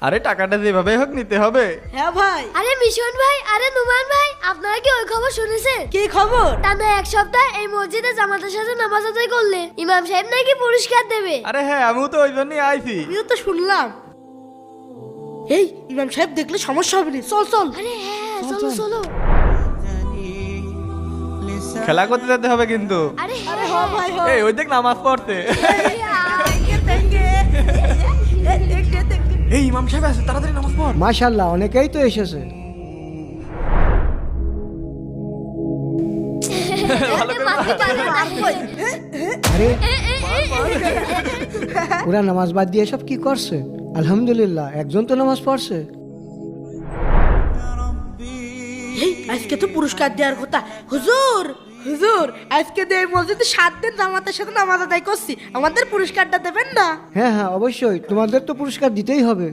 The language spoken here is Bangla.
আরে টাকাটা যেভাবে হোক নিতে হবে। হ্যাঁ ভাই। আরে মিশন ভাই, আরে নুমান ভাই, আপনারা কি ওই খবর শুনেছেন? কি খবর? টানা এক সপ্তাহ এই মসজিদে জামাতের সাথে নামাজ আদায় করলে ইমাম সাহেব নাকি পুরস্কার দেবে। আরে হ্যাঁ, আমিও তো ওই জন্যই আইছি। আমিও তো শুনলাম। এই ইমাম সাহেব দেখলে সমস্যা হবে না, চল চল। আরে হ্যাঁ, চলো চলো। খেলা করতে যেতে হবে কিন্তু। আরে আরে হ্যাঁ হ ভাই হ। এই ওই দেখ নামাজ পড়তে। এই ইমাম সাহেব আছে, তাড়াতাড়ি নামাজ পড়। মাশাআল্লাহ, অনেকেই তো এসেছে। আরে ওরা নামাজ বাদ দিয়ে সব কি করছে? আলহামদুলিল্লাহ, একজন তো নামাজ পড়ছে। এই আজকে তো পুরস্কার দেওয়ার কথা। হুজুর হুজুর, আজকে তো এই মসজিদে 7 দিন জামাতের সাথে নামাজ আদায় করছি, আমাদের পুরস্কারটা দেবেন না? হ্যাঁ হ্যাঁ, অবশ্যই তোমাদের তো পুরস্কার দিতেই হবে।